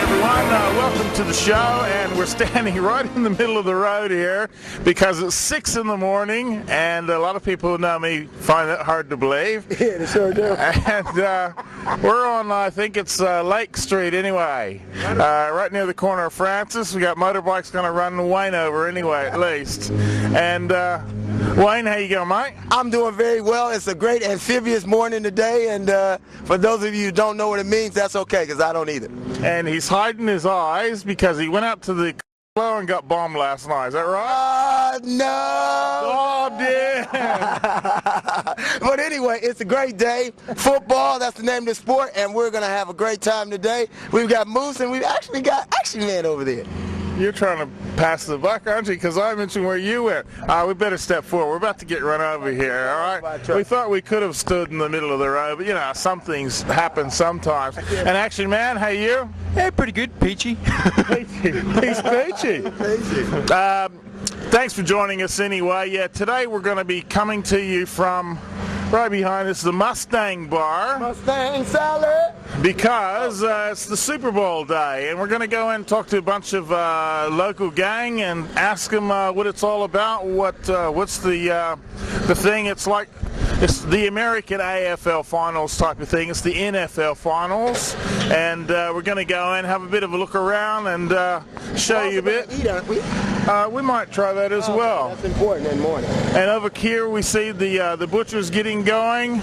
everyone. Welcome to the show, and we're standing right in the middle of the road here because it's 6 in the morning, and a lot of people who know me find that hard to believe. Yeah, they sure do. And we're on, I think it's Lake Street anyway, right near the corner of Francis. We got motorbikes going to run Wayne over anyway, at least. And Wayne, how you going, mate? I'm doing very well. It's a great amphibious morning today, and for those of you who don't know what it means, that's okay, because I don't either. And he's hiding his eyes because he went out to the club and got bombed last night. Is that right? No! Oh, dear! But anyway, it's a great day. Football, that's the name of the sport, and we're going to have a great time today. We've got Moose, and we've actually got Action Man over there. You're trying to pass the buck, aren't you? Because I mentioned where you went. We better step forward. We're about to get run over here, all right? We thought we could have stood in the middle of the road, but, you know, some things happen sometimes. And Action Man, how you? Yeah, pretty good. Peachy. Peachy. He's peachy. Thanks for joining us anyway. Yeah, today we're going to be coming to you from right behind us, the Mustang bar. Mustang salad. Because it's the Super Bowl day, and we're going to go in and talk to a bunch of local gang and ask them what it's all about. What's the thing? It's like it's the American AFL finals type of thing. It's the NFL finals, and we're going to go in, have a bit of a look around, and show you a bit. Eat, aren't we? We might try that as well. That's important in the morning. And over here we see the butchers getting going,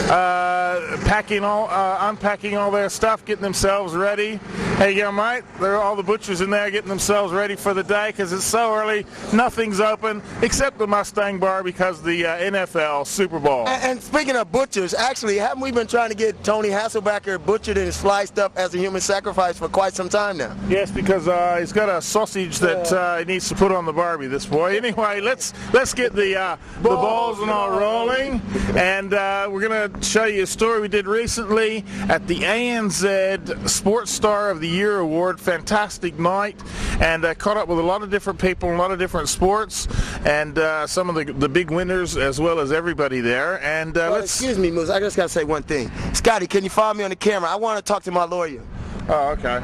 unpacking all their stuff, getting themselves ready. How you going, mate? There are all the butchers in there getting themselves ready for the day because it's so early. Nothing's open except the Mustang bar because the NFL Super Bowl. And speaking of butchers, actually, haven't we been trying to get Tony Hasselbacher butchered and sliced up as a human sacrifice for quite some time now? Yes, because he's got a sausage that he needs to put on the barbie, this boy. Anyway, let's get the balls and all rolling, and we're going to show you a story we did recently at the ANZ Sports Star of the Year Award. Fantastic night, and caught up with a lot of different people in a lot of different sports, and some of the big winners as well as everybody there. And excuse me, Moose, I just got to say one thing. Scotty, can you follow me on the camera? I want to talk to my lawyer. Oh, okay.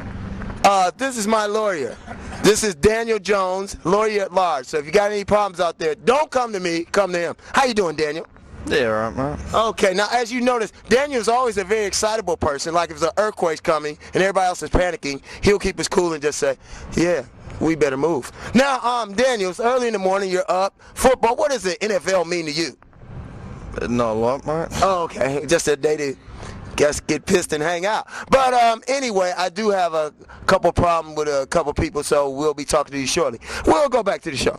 This is my lawyer. This is Daniel Jones, lawyer at large. So if you got any problems out there, don't come to me, come to him. How you doing, Daniel? Yeah, all right, man. Okay, now as you notice, Daniel's always a very excitable person. Like if there's an earthquake coming and everybody else is panicking, he'll keep his cool and just say, yeah, we better move. Now, Daniel, it's early in the morning, you're up. Football, what does the NFL mean to you? Not a lot, mate. Oh, okay, just a day to get pissed and hang out. But anyway, I do have a couple problems with a couple people, so we'll be talking to you shortly. We'll go back to the show.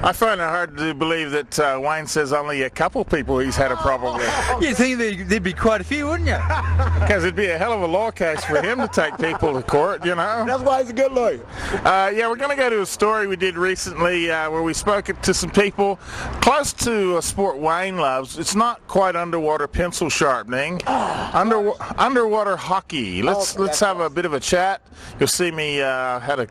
I find it hard to believe that Wayne says only a couple people he's had a problem with. You'd think there'd be quite a few, wouldn't you? Because it'd be a hell of a law case for him to take people to court, you know. That's why he's a good lawyer. Yeah, we're going to go to a story we did recently where we spoke to some people close to a sport Wayne loves. It's not quite underwater pencil sharpening. Underwater hockey. Let's have a bit of a chat. You'll see me had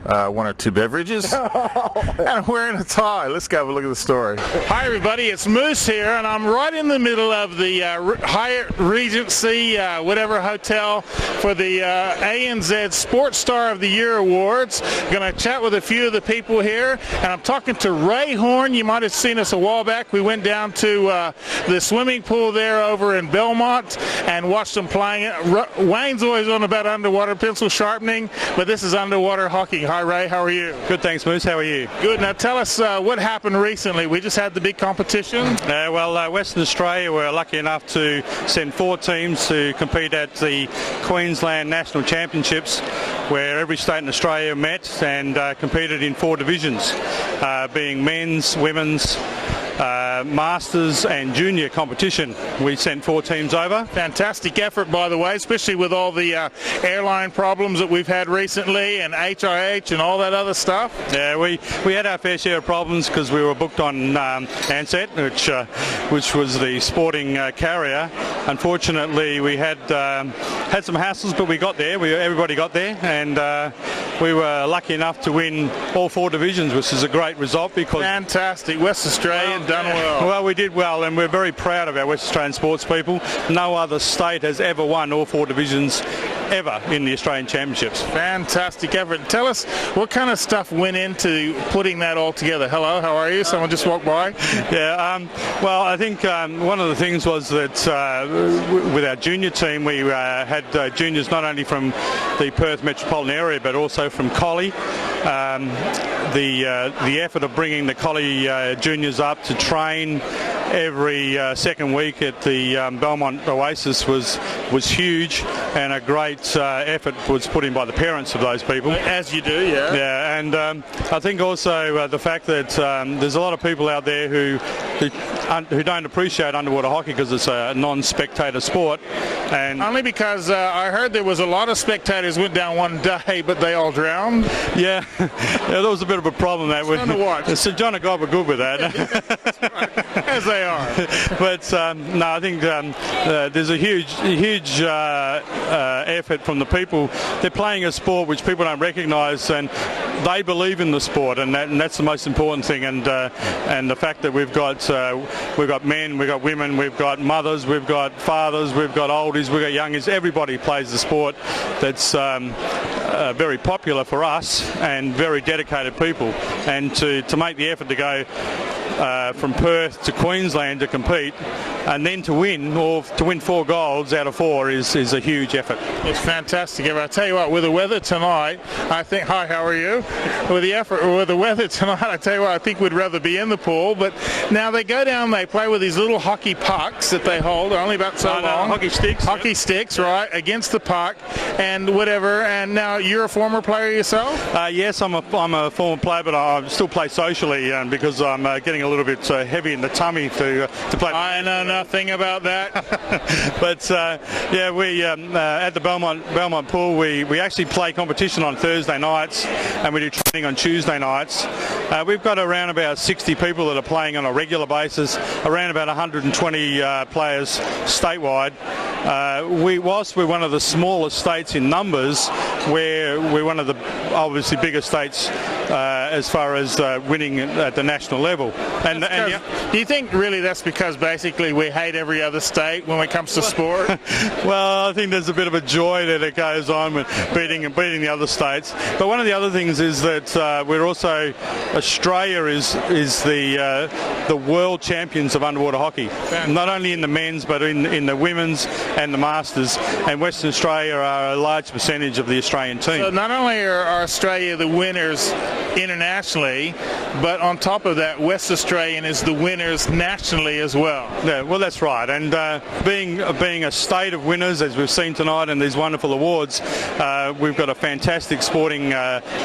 one or two beverages, and I'm wearing a tie. Let's go have a look at the story. Hi everybody, it's Moose here, and I'm right in the middle of the Hyatt Regency, whatever hotel, for the ANZ Sports Star of the Year Awards. Going to chat with a few of the people here, and I'm talking to Ray Horn. You might have seen us a while back. We went down to the swimming pool there over in Belmont and watched them playing it. Wayne's always on about underwater pencil sharpening, but this is underwater hockey. Hi Ray, how are you? Good, thanks Moose, how are you? Good. Now tell us what happened recently. We just had the big competition. Western Australia were lucky enough to send 4 teams to compete at the Queensland National Championships, where every state in Australia met and competed in 4 divisions, being men's, women's, Masters and Junior competition. We sent 4 teams over. Fantastic effort, by the way, especially with all the airline problems that we've had recently and HIH and all that other stuff. Yeah, we had our fair share of problems because we were booked on Ansett, which was the sporting carrier. Unfortunately, we had some hassles, but we got there. Everybody got there, and we were lucky enough to win all 4 divisions, which is a great result because... Fantastic. West Australia done well. Well, we did well, and we're very proud of our West Australian sports people. No other state has ever won all 4 divisions ever in the Australian Championships. Fantastic effort. Tell us what kind of stuff went into putting that all together. Hello, how are you? Someone just walked by. Yeah, well, I think one of the things was that with our junior team, we had juniors not only from the Perth metropolitan area but also from Collie. The effort of bringing the Collie juniors up to train every second week at the Belmont Oasis was huge, and a great effort was put in by the parents of those people. As you do, yeah. Yeah, and I think also the fact that there's a lot of people out there who don't appreciate underwater hockey because it's a non-spectator sport. And only because I heard there was a lot of spectators went down one day, but they all drowned. Yeah, there was a bit of a problem there. St John and God were good with that. Right. As they are. But no, I think there's a huge effort from the people. They're playing a sport which people don't recognise, and they believe in the sport, and that's the most important thing. And the fact that we've got men, we've got women, we've got mothers, we've got fathers, we've got oldies, we've got youngies. Everybody plays the sport. That's very popular for us and very dedicated people. And to make the effort to go from Perth to Queensland to compete and then to win, or to win 4 golds out of 4 is a huge effort. It's fantastic. I tell you what, with the weather tonight, I think, hi, how are you? With the weather tonight, I tell you what, I think we'd rather be in the pool. But now they go down, they play with these little hockey pucks that they hold, only about so long. Hockey sticks. Hockey sticks, right, against the puck and whatever. And now you're a former player yourself? Yes, I'm a former player, but I still play socially because I'm getting a little bit heavy in the tummy to play. I know nothing about that. But yeah, we at the Belmont pool, we actually play competition on Thursday nights, and we do training on Tuesday nights. We've got around about 60 people that are playing on a regular basis, around about 120 players statewide. Whilst we're one of the smallest states in numbers, we're one of the obviously bigger states as far as winning at the national level. And do you think really that's because basically we hate every other state when it comes to sport? Well, I think there's a bit of a joy that goes on with beating the other states. But one of the other things is that we're also, Australia is the world champions of underwater hockey, not only in the men's but in the women's and the masters. And Western Australia are a large percentage of the Australian team. So not only are Australia the winners internationally, but on top of that, West Australian is the winners nationally as well. Yeah, well, that's right. And being a state of winners, as we've seen tonight in these wonderful awards, we've got a fantastic sporting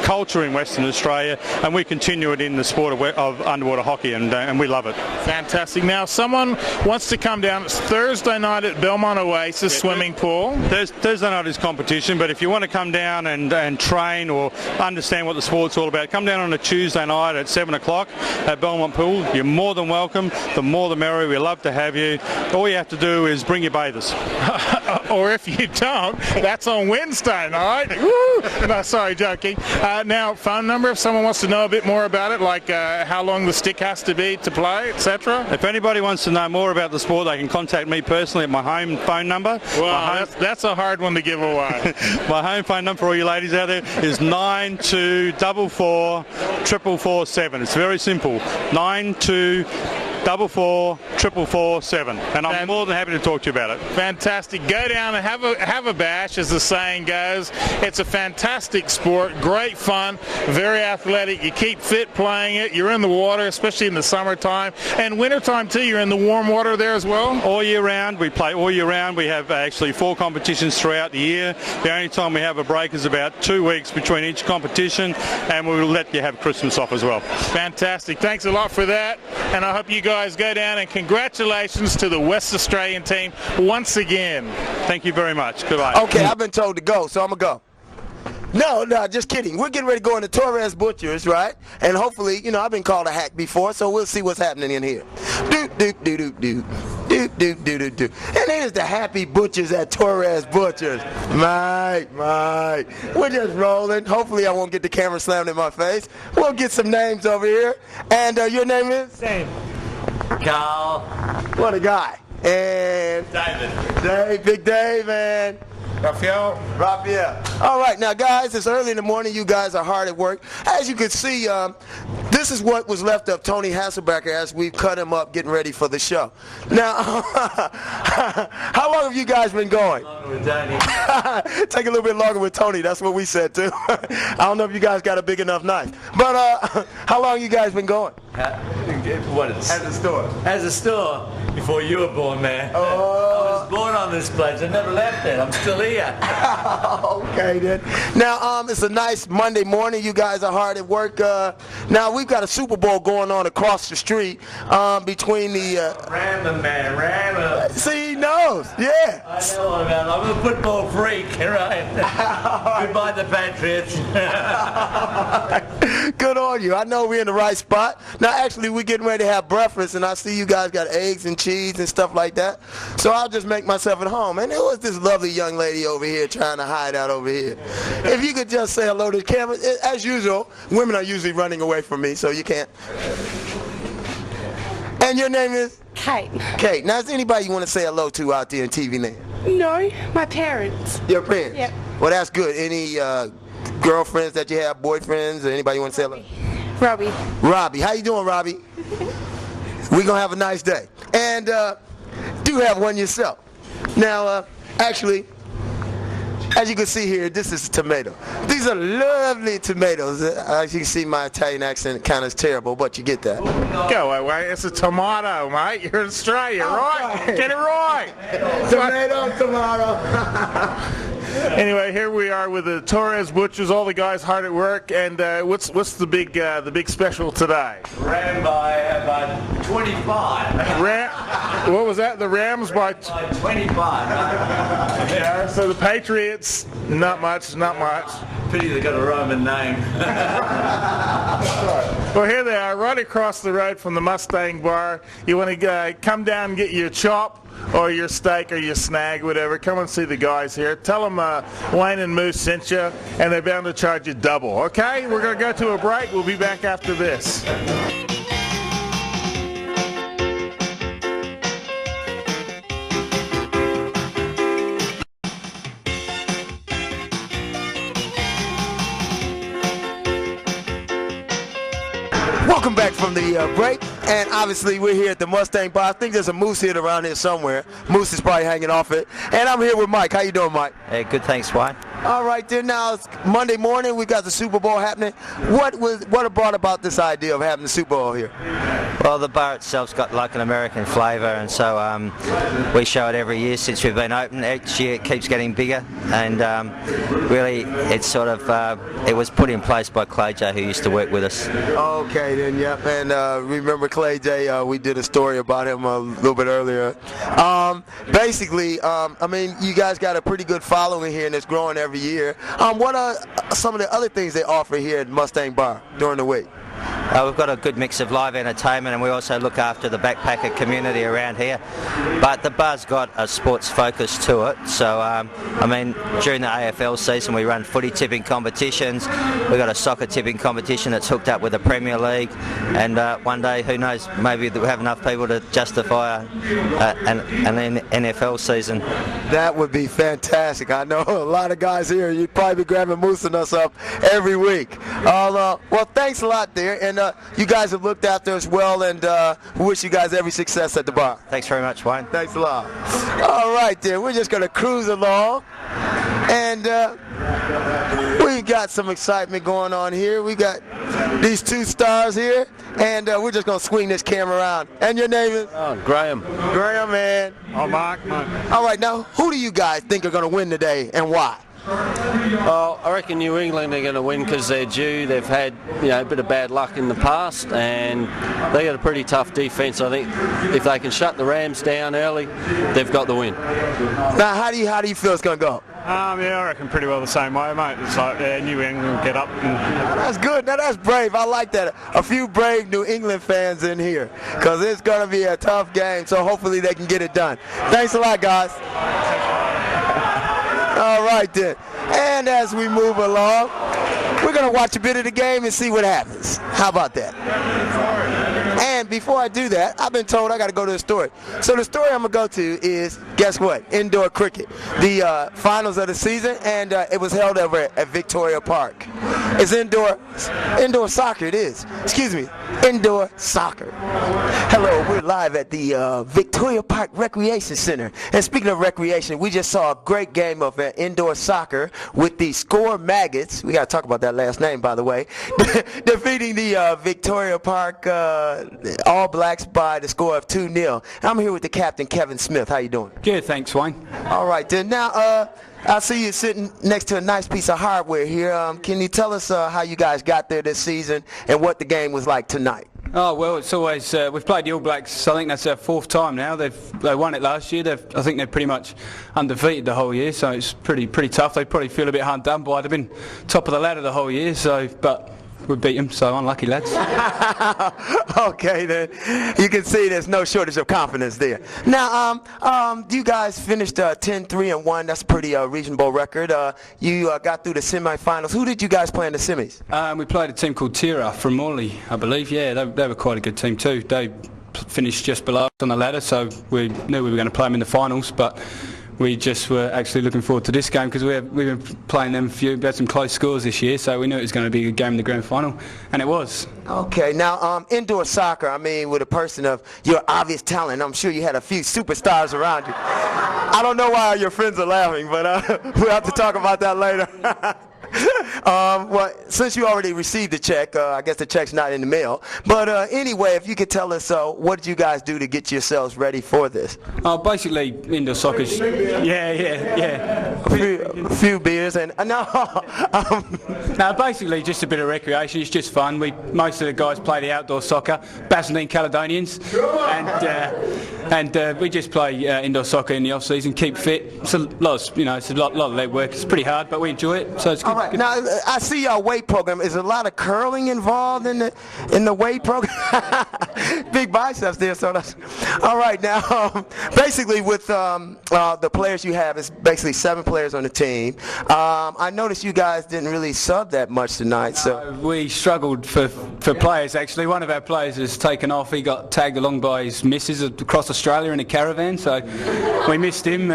culture in Western Australia, and we continue it in the sport of underwater hockey, and we love it. Fantastic. Now, someone wants to come down. It's Thursday night at Belmont Oasis swimming pool. Thursday night is competition, but if you want to come down and train or understand what the sport's all about, come down on a Tuesday night at 7 o'clock at Belmont Pool. You're more than welcome. The more the merrier. We love to have you. All you have to do is bring your bathers. Or if you don't, that's on Wednesday night. Woo! No, sorry, joking. Now, phone number if someone wants to know a bit more about it, like how long the stick has to be to play, etc. If anybody wants to know more about the sport, they can contact me personally at my home phone number. Well, that's a hard one to give away. My home phone number for all you ladies out there is 9244 447. It's very simple. 9244 and I'm more than happy to talk to you about it. Fantastic. Go down and have a bash, as the saying goes. It's a fantastic sport, great fun, very athletic. You keep fit playing it. You're in the water, especially in the summertime and wintertime too. You're in the warm water there as well. All year round. We play all year round. We have actually 4 competitions throughout the year. The only time we have a break is about 2 weeks between each competition, and we will let you have Christmas off as well. Fantastic. Thanks a lot for that, and I hope you guys go down, and congratulations to the West Australian team once again. Thank you very much. Goodbye. Okay, I've been told to go, so I'm going to go. No, just kidding. We're getting ready to go into Torres Butchers, right? And hopefully, I've been called a hack before, so we'll see what's happening in here. Do. And here's the happy butchers at Torres Butchers. Mike. We're just rolling. Hopefully I won't get the camera slammed in my face. We'll get some names over here. And your name is? Same. Carl. What a guy. And? David. Big Dave, man. Raphael. All right, now guys, it's early in the morning. You guys are hard at work. As you can see, this is what was left of Tony Hasselbecker as we cut him up getting ready for the show. Now, how long have you guys been going? Take a little bit longer with Tony. That's what we said too. I don't know if you guys got a big enough knife. But how long you guys been going? What is? At the store. As a store, before you were born, man. I was born on this place. I never left it. I'm still here. Okay then. Now it's a nice Monday morning. You guys are hard at work. Now we've got a Super Bowl going on across the street between the. Random, man. Random. See, he knows. Yeah. I know all about it. I'm a football freak, right? Goodbye, the Patriots. Good on you. I know we're in the right spot. Now, actually, we're getting ready to have breakfast, and I see you guys got eggs and cheese and stuff like that. So I'll just make myself at home. And there was this lovely young lady over here trying to hide out over here. If you could just say hello to the camera. As usual, women are usually running away from me, so you can't. And your name is? Kate. Kate. Now, is anybody you want to say hello to out there in TV land? No, my parents. Your parents? Yep. Well, that's good. Any girlfriends that you have, boyfriends, or anybody you want to say hello? Robbie. Robbie. How you doing, Robbie? We're going to have a nice day. And do have one yourself. Now, actually, as you can see here, this is a tomato. These are lovely tomatoes. As you can see, my Italian accent kind of is terrible, but you get that. Go away. It's a tomato, mate. You're in Australia, right? Get it right. Tomato. Anyway, here we are with the Torres Butchers, all the guys hard at work, and what's the big special today? Ran by about 25. What was that? The Rams by 25. Yeah, so the Patriots, not much. Pity they got a Roman name. Well, here they are, right across the road from the Mustang bar. You want to come down and get your chop or your steak or your snag, whatever. Come and see the guys here. Tell them Wayne and Moose sent you, and they're bound to charge you double. Okay, we're going to go to a break. We'll be back after this. Welcome back from the break, and obviously we're here at the Mustang Bar. I think there's a Moose here around here somewhere. Moose is probably hanging off it. And I'm here with Mike. How you doing, Mike? Hey, good, thanks, Wayne. All right, then. Now it's Monday morning. We got the Super Bowl happening. What brought about this idea of having the Super Bowl here? Well, the bar itself's got like an American flavour, and so we show it every year since we've been open. Each year it keeps getting bigger, and really it's sort of it was put in place by Clay J, who used to work with us. Okay, then, yep. And remember Clay J, we did a story about him a little bit earlier. Basically, I mean, you guys got a pretty good following here, and it's growing every year. What are some of the other things they offer here at Mustang Bar during the week? We've got a good mix of live entertainment, and we also look after the backpacker community around here. But the bar's got a sports focus to it. So, I mean, during the AFL season, we run footy tipping competitions. We've got a soccer tipping competition that's hooked up with the Premier League. And one day, who knows, maybe we'll have enough people to justify an NFL season. That would be fantastic. I know a lot of guys here. You'd probably be grabbing Moose and us up every week. Well, thanks a lot there. And you guys have looked after us well, and we wish you guys every success at the bar. Thanks very much, Wayne. Thanks a lot. All right, then. We're just going to cruise along. And we got some excitement going on here. We got these two stars here, and we're just going to swing this camera around. And your name is? Graham. Graham, man. Oh, Mark. All right, now, who do you guys think are going to win today, and why? Well, I reckon New England are going to win because they're due. They've had a bit of bad luck in the past, and they got a pretty tough defense. I think if they can shut the Rams down early, they've got the win. Now, how do you feel it's going to go? Yeah, I reckon pretty well the same way, mate. It's like New England will get up. That's good. Now, that's brave. I like that. A few brave New England fans in here, because it's going to be a tough game, so hopefully they can get it done. Thanks a lot, guys. All right, then. And as we move along, we're going to watch a bit of the game and see what happens. How about that? And before I do that, I've been told I got to go to the story. So the story I'm going to go to is guess what? Indoor cricket. The finals of the season, and it was held over at Victoria Park. It's indoor soccer, it is. Excuse me, indoor soccer. Hello, we're live at the Victoria Park Recreation Center. And speaking of recreation, we just saw a great game of indoor soccer with the Score Maggots. We got to talk about that last name, by the way. Defeating the Victoria Park All Blacks by the score of 2-0. I'm here with the captain, Kevin Smith. How you doing? Good, thanks, Wayne. All right, then. Now, I see you sitting next to a nice piece of hardware here. Can you tell us how you guys got there this season and what the game was like tonight? Oh, well, it's always, we've played the All Blacks, I think that's our 4th time now. They won it last year. I think they're pretty much undefeated the whole year, so it's pretty tough. They probably feel a bit hard done by. They've been top of the ladder the whole year, but we beat them, so unlucky lads. Okay, then. You can see there's no shortage of confidence there. Now, you guys finished 10-3-1. That's a pretty reasonable record. You got through the semifinals. Who did you guys play in the semis? We played a team called Tira from Morley, I believe. Yeah, they were quite a good team too. They finished just below us on the ladder, so we knew we were going to play them in the finals, but we just were actually looking forward to this game because we've been playing them we had some close scores this year, so we knew it was going to be a good game in the grand final, and it was. Okay, now indoor soccer, I mean, with a person of your obvious talent, I'm sure you had a few superstars around you. I don't know why your friends are laughing, but we'll have to talk about that later. Well, since you already received the check, I guess the check's not in the mail. But anyway, if you could tell us, what did you guys do to get yourselves ready for this? Basically, indoor soccer. Yeah. A few beers and no. Basically just a bit of recreation. It's just fun. Most of the guys play the outdoor soccer, Basildine Caledonians, and we just play indoor soccer in the off season. Keep fit. It's a lot of leg work. It's pretty hard, but we enjoy it. So it's good. All right. Now I see your weight program. Is a lot of curling involved in the weight program? Big biceps there. So that's all right. Now, basically with the players you have, it's basically 7 players on the team. I noticed you guys didn't really sub that much tonight. So we struggled for players. Actually, one of our players has taken off. He got tagged along by his missus across Australia in a caravan, so we missed him.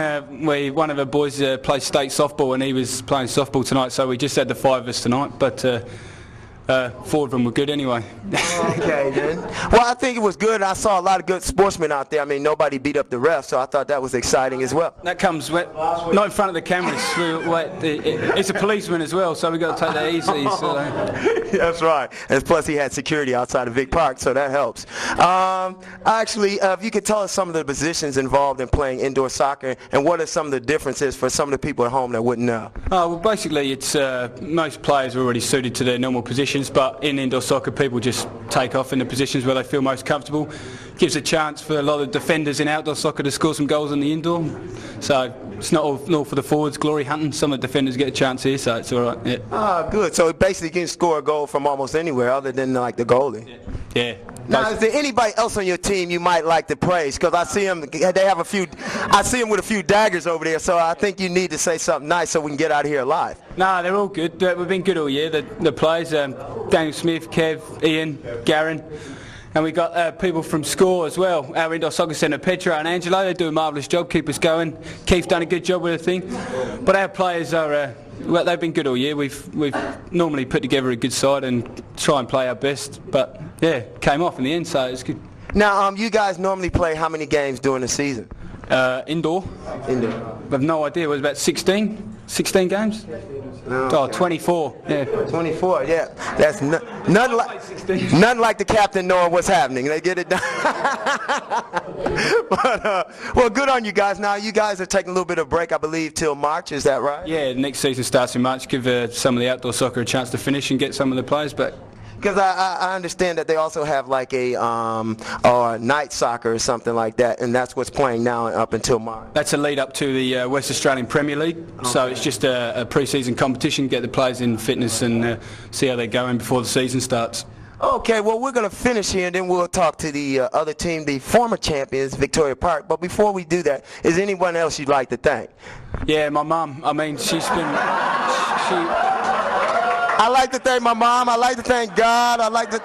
One of our boys plays state softball, and he was playing softball tonight, so we just had the 5 of us tonight, but 4 of them were good anyway. Okay, then. Well, I think it was good. I saw a lot of good sportsmen out there. I mean, nobody beat up the ref, so I thought that was exciting as well. That comes not in front of the cameras. It's a policeman as well, so we got to take that easy. So. That's right. And plus, he had security outside of Vic Park, so that helps. Actually, if you could tell us some of the positions involved in playing indoor soccer, and what are some of the differences for some of the people at home that wouldn't know? Well, basically, it's most players are already suited to their normal positions. But in indoor soccer, people just take off in the positions where they feel most comfortable. Gives a chance for a lot of defenders in outdoor soccer to score some goals in the indoor. So it's not all for the forwards glory hunting. Some of the defenders get a chance here, so it's all right. Yeah. Ah, good. So basically, you can score a goal from almost anywhere other than like the goalie. Yeah. Now, is there anybody else on your team you might like to praise? Because I see them. They have a few. I see them with a few daggers over there. So I think you need to say something nice so we can get out of here alive. No, they're all good. We've been good all year. The players, Daniel Smith, Kev, Ian, Garen. And we got people from SCORE as well, our indoor soccer centre, Petra and Angelo. They do a marvellous job, keep us going. Keith's done a good job with the thing. But our players are, they've been good all year. We've normally put together a good side and try and play our best. But yeah, came off in the end, so it's good. Now, you guys normally play how many games during the season? Indoor. Indoor. I've no idea. It was about 16 games? No, okay. 24. Yeah. 24, yeah. That's none like the captain knowing what's happening. They get it done. But, well, good on you guys. Now, you guys are taking a little bit of break, I believe, till March. Is that right? Yeah, next season starts in March. Give some of the outdoor soccer a chance to finish and get some of the players back. Because I understand that they also have like a night soccer or something like that, and that's what's playing now up until March. That's a lead up to the West Australian Premier League, okay. So it's just a pre-season competition, get the players in fitness and see how they're going before the season starts. Okay, well, we're going to finish here, and then we'll talk to the other team, the former champions, Victoria Park. But before we do that, is anyone else you'd like to thank? Yeah, my mum. I mean, she's been... I like to thank my mom. I like to thank God. I like to...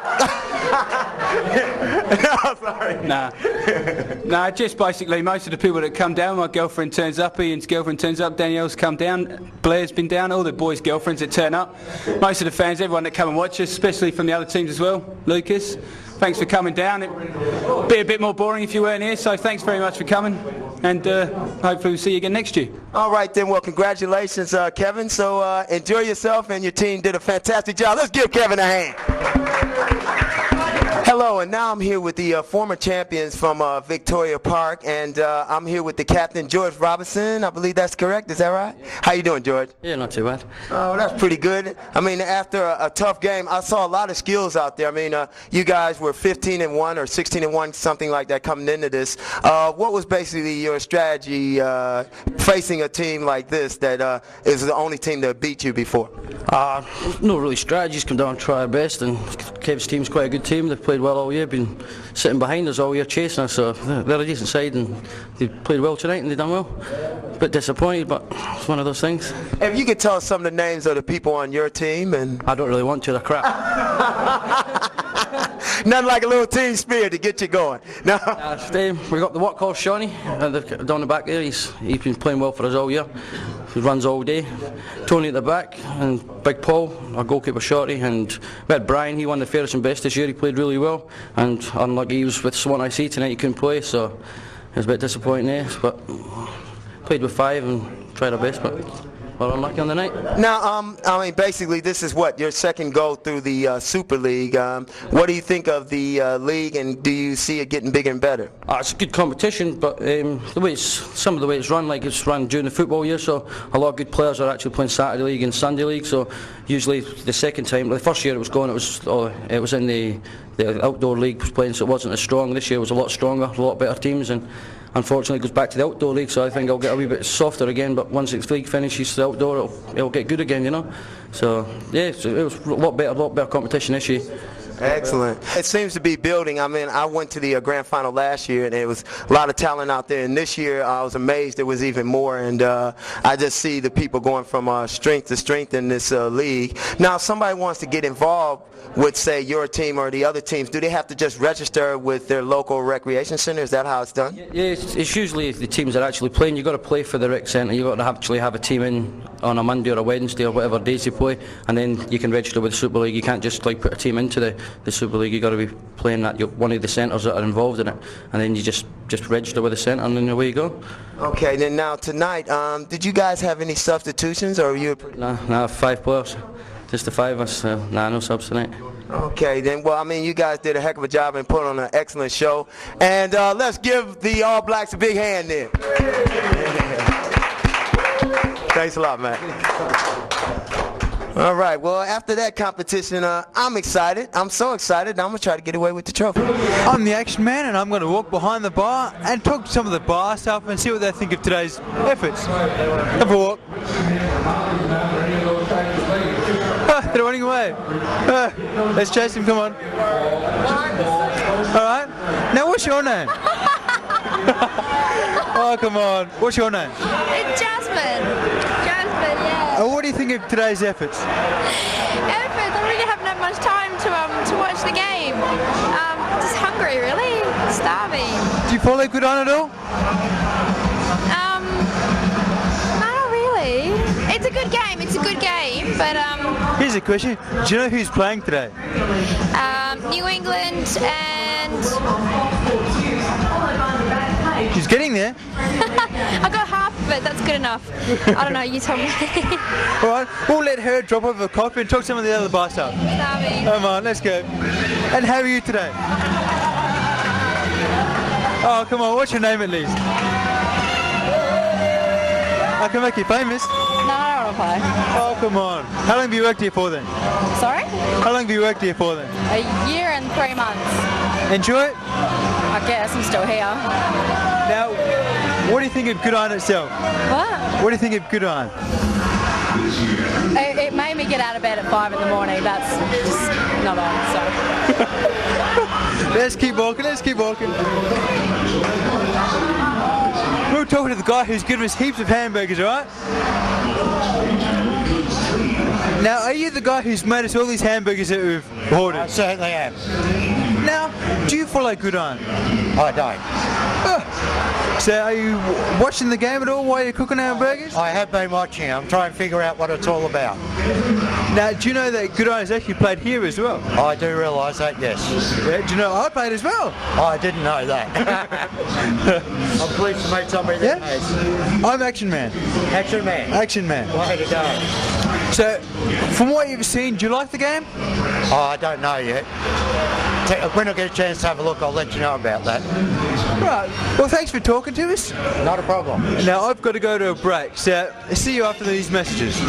No, sorry. Nah, just basically most of the people that come down, my girlfriend turns up, Ian's girlfriend turns up, Danielle's come down, Blair's been down, all the boys' girlfriends that turn up. Most of the fans, everyone that come and watch us, especially from the other teams as well. Lucas, thanks for coming down. It'd be a bit more boring if you weren't here, so thanks very much for coming, and hopefully we'll see you again next year. All right then, well congratulations Kevin, so enjoy yourself, and your team did a fantastic job. Let's give Kevin a hand. Hello, and now I'm here with the former champions from Victoria Park, and I'm here with the captain, George Robinson. I believe that's correct. Is that right? Yeah. How you doing, George? Yeah, not too bad. Oh, that's pretty good. I mean, after a tough game, I saw a lot of skills out there. I mean, you guys were 15-1 or 16-1, something like that, coming into this. What was basically your strategy facing a team like this that is the only team that beat you before? No really strategies, come down and try our best, and Kev's team's quite a good team. They've played well all year, been sitting behind us all year chasing us, so they're a decent side, and they played well tonight and they done well. A bit disappointed, but it's one of those things. If you could tell us some of the names of the people on your team. And I don't really want to, they're crap. Nothing like a little team spirit to get you going. No. We got the workhorse Shawnee down the back there. He's been playing well for us all year. He runs all day. Tony at the back, and Big Paul, our goalkeeper Shorty, and we had Brian. He won the fairest and best this year. He played really well, and unlucky he was with Swan IC tonight. He couldn't play, so it was a bit disappointing there. But played with 5 and tried our best, but well, unlucky on the night. Now, I mean, basically, this is what, your second go through the Super League. What do you think of the league, and do you see it getting bigger and better? It's a good competition, but some of the way it's run, like it's run during the football year, so a lot of good players are actually playing Saturday League and Sunday League. So usually the second time, the first year it was going, it was in the outdoor league was playing, so it wasn't as strong. This year it was a lot stronger, a lot better teams, and unfortunately it goes back to the outdoor league, so I think I'll get a wee bit softer again, but once the league finishes the outdoor, it'll get good again, you know. So yeah, so it was a lot better competition this year. Excellent. It seems to be building. I mean, I went to the grand final last year, and there was a lot of talent out there, and this year I was amazed there was even more, and I just see the people going from strength to strength in this league. Now, if somebody wants to get involved with, say, your team or the other teams, do they have to just register with their local recreation center? Is that how it's done? Yeah, it's usually the teams that are actually playing. You've got to play for the rec centre. You've got to actually have a team in on a Monday or a Wednesday or whatever days you play, and then you can register with the Super League. You can't just like put a team into the Super League. You've got to be playing at one of the centres that are involved in it, and then you just register with the centre, and then away you go. Okay, then now tonight, did you guys have any substitutions, or were you? No, 5 players. Just the 5 of us, no subs tonight. Okay, then, well, I mean, you guys did a heck of a job and put on an excellent show. And let's give the All Blacks a big hand then. Thanks a lot, man. All right, well, after that competition, I'm excited. I'm so excited, I'm going to try to get away with the trophy. I'm the action man, and I'm going to walk behind the bar and talk to some of the bar staff and see what they think of today's efforts. Have a walk. They're running away. Let's chase him, come on. Alright. Now, what's your name? Oh, come on. What's your name? It's Jasmine. Jasmine, yeah. What do you think of today's efforts? Efforts? I really haven't had much time to watch the game. Just hungry, really. Starving. Do you follow Gridiron at all? Not really. It's a good game. It's a good game, but Here's a question. Do you know who's playing today? New England and... She's getting there. I got half of it. That's good enough. I don't know. You tell me. All right. We'll let her drop over a coffee and talk to some of the other bar staff. Starving. Come on, let's go. And how are you today? Oh, come on. What's your name at least? I can make you famous. No, I don't want to play. Oh, come on. How long have you worked here for then? Sorry? How long have you worked here for then? A year and 3 months. Enjoy it? I guess I'm still here. Now, what do you think of Gridiron itself? What? What do you think of Gridiron? It made me get out of bed at 5 in the morning. That's just not on, so. Let's keep walking, let's keep walking. We're talking to the guy who's given us heaps of hamburgers, alright? Now, are you the guy who's made us all these hamburgers that we've ordered? I certainly am. Now, do you follow Gridiron? I don't. So are you watching the game at all while you're cooking our burgers? I have been watching. I'm trying to figure out what it's all about. Now, do you know that Gridiron has actually played here as well? I do realise that, yes. Yeah, do you know I played as well? I didn't know that. I'm pleased to meet somebody that has. I'm Action Man. Action Man? Action Man. Way to go. So, from what you've seen, do you like the game? Oh, I don't know yet. When I get a chance to have a look, I'll let you know about that. Right. Well, thanks for talking to us. Not a problem. Now, I've got to go to a break, so see you after these messages.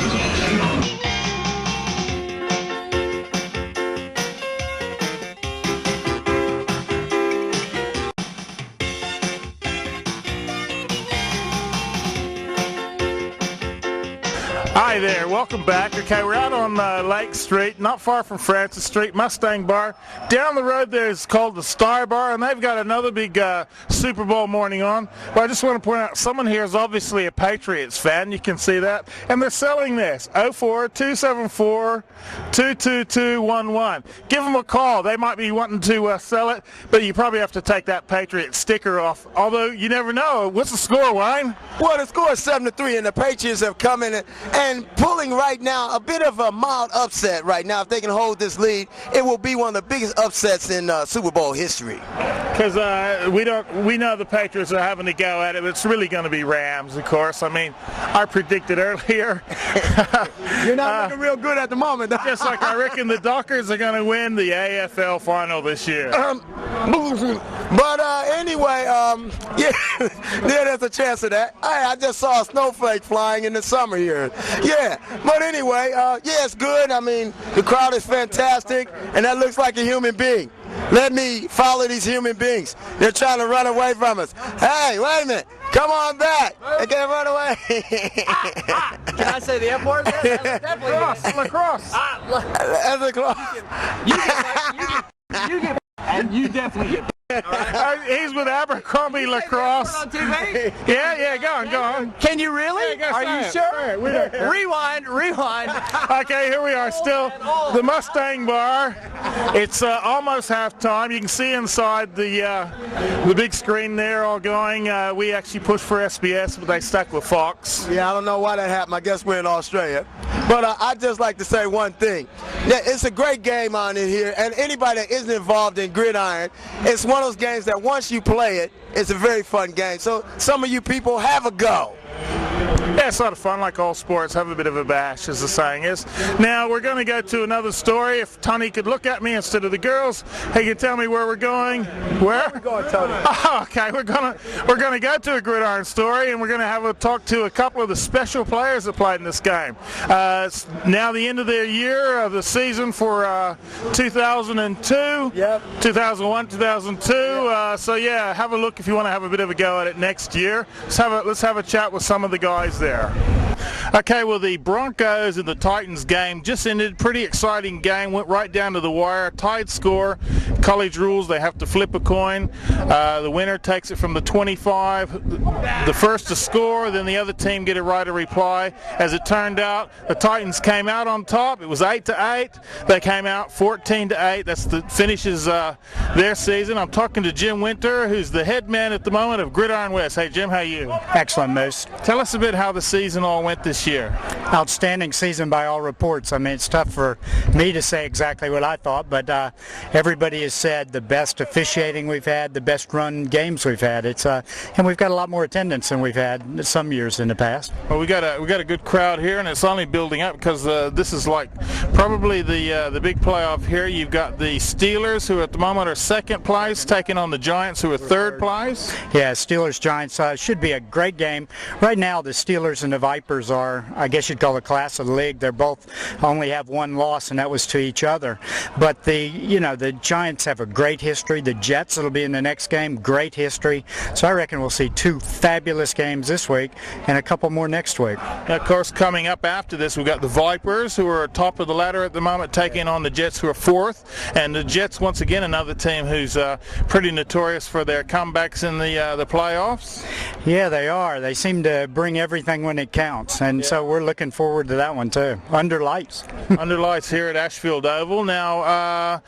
Hi there, welcome back. Okay, we're out on Lake Street, not far from Francis Street, Mustang Bar. Down the road there is called the Star Bar, and they've got another big Super Bowl morning on. Well, I just want to point out, someone here is obviously a Patriots fan, you can see that, and they're selling this, 04-274-22211. Give them a call. They might be wanting to sell it, but you probably have to take that Patriot sticker off, although you never know. What's the score, Wayne? Well, the score is 7-3, and the Patriots have come in and pulling right now a bit of a mild upset right now. If they can hold this lead, it will be one of the biggest upsets in Super Bowl history. Because we know the Patriots are having to go at it, but it's really going to be Rams, of course. I mean, I predicted earlier. You're not looking real good at the moment. Just like I reckon the Dockers are going to win the AFL final this year. But anyway, yeah, there's a chance of that. I just saw a snowflake flying in the summer here. Yeah, but anyway, yeah, it's good. I mean, the crowd is fantastic, and that looks like a human being. Let me follow these human beings. They're trying to run away from us. Hey, wait a minute. Come on back. They can't run away. Can I say the F word? Definitely. Lacrosse. That's lacrosse. You get and you definitely get. He's with Abercrombie Lacrosse. On TV? Yeah, go on. Can you really? Yeah, Are you sure? Rewind. Okay, here we are, still the Mustang Bar. It's almost halftime. You can see inside the big screen there all going. We actually pushed for SBS, but they stuck with Fox. Yeah, I don't know why that happened. I guess we're in Australia. But I'd just like to say one thing. Yeah, it's a great game on in here, and anybody that isn't involved in Gridiron, it's one of those games that once you play it, it's a very fun game. So some of you people have a go. Yeah, it's a lot of fun, like all sports. Have a bit of a bash, as the saying is. Now, we're going to go to another story. If Tony could look at me instead of the girls, he could tell me where we're going. Where? We're going, Tony. Oh, okay, we're gonna go to a Gridiron story, and we're going to have a talk to a couple of the special players that played in this game. It's now the end of the year of the season for 2002. Yep. 2001, 2002. Yep. So yeah, have a look if you want to have a bit of a go at it next year. Let's have a chat with some of the guys there. Okay, well, the Broncos and the Titans game just ended. Pretty exciting game. Went right down to the wire. Tied score. College rules, they have to flip a coin. The winner takes it from the 25. The first to score, then the other team get a right of reply. As it turned out, the Titans came out on top. It was 8-8. They came out 14-8. That's the finishes their season. I'm talking to Jim Winter, who's the head man at the moment of Gridiron West. Hey, Jim, how are you? Excellent, Moose. Tell us a bit how the season all went this year. Outstanding season by all reports. I mean, it's tough for me to say exactly what I thought, but everybody has said the best officiating we've had, the best run games we've had. It's and we've got a lot more attendance than we've had some years in the past. Well, we got a good crowd here, and it's only building up because this is like probably the big playoff here. You've got the Steelers, who at the moment are second place, taking on the Giants, who are third place. Yeah, Steelers Giants should be a great game. Right now, the Steelers and the Vipers are, I guess you'd call it class of the league. They're both only have one loss, and that was to each other. But the Giants have a great history. The Jets, it'll be in the next game, great history. So I reckon we'll see two fabulous games this week and a couple more next week. Now, of course, coming up after this, we've got the Vipers, who are top of the ladder at the moment, taking on the Jets, who are fourth. And the Jets, once again, another team who's pretty notorious for their comebacks in the playoffs. Yeah, they are. They seem to bring everything when it counts, and so we're looking forward to that one too. Under lights. Under lights here at Ashfield Oval. Now,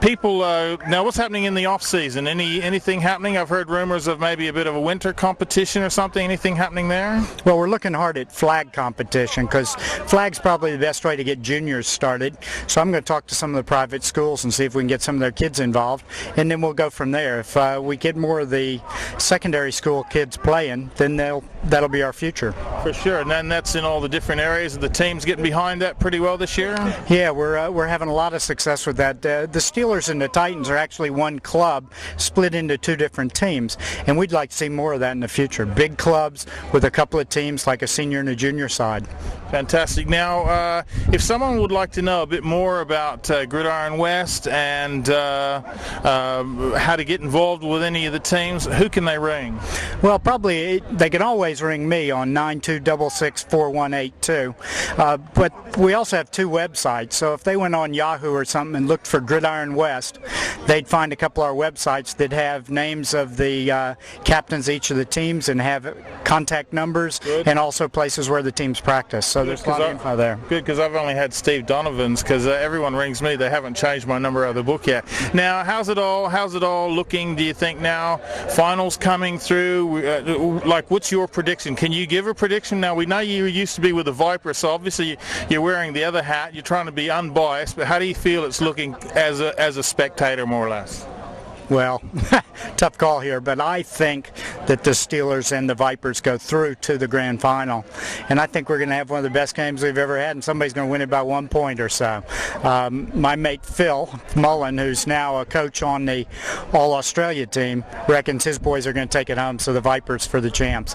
People, now what's happening in the off season? Anything happening? I've heard rumors of maybe a bit of a winter competition or something. Anything happening there? Well, we're looking hard at flag competition because flag's probably the best way to get juniors started. So I'm going to talk to some of the private schools and see if we can get some of their kids involved, and then we'll go from there. If we get more of the secondary school kids playing, then that'll be our future. For sure, and then that's in all the different areas. The team's getting behind that pretty well this year? Yeah, we're having a lot of success with that. The Steelers and the Titans are actually one club split into two different teams, and we'd like to see more of that in the future. Big clubs with a couple of teams like a senior and a junior side. Fantastic. Now, if someone would like to know a bit more about Gridiron West and how to get involved with any of the teams, who can they ring? Well, probably they can always ring me on 92664182. But we also have two websites, so if they went on Yahoo or something and looked for Gridiron West, they'd find a couple of our websites that have names of the captains of each of the teams and have contact numbers. Good. And also places where the teams practice. So there's a lot of info there. Good, because I've only had Steve Donovan's, because everyone rings me. They haven't changed my number out of the book yet. Now, how's it all looking, do you think now? Finals coming through, like what's your prediction? Can you give a prediction? Now, we know you used to be with the Vipers, so obviously you're wearing the other hat. You're trying to be unbiased, but how do you feel it's looking as a spectator, more or less? Well, tough call here, but I think that the Steelers and the Vipers go through to the grand final, and I think we're going to have one of the best games we've ever had, and somebody's going to win it by 1 point or so. My mate Phil Mullen, who's now a coach on the All-Australia team, reckons his boys are going to take it home, so the Vipers for the champs.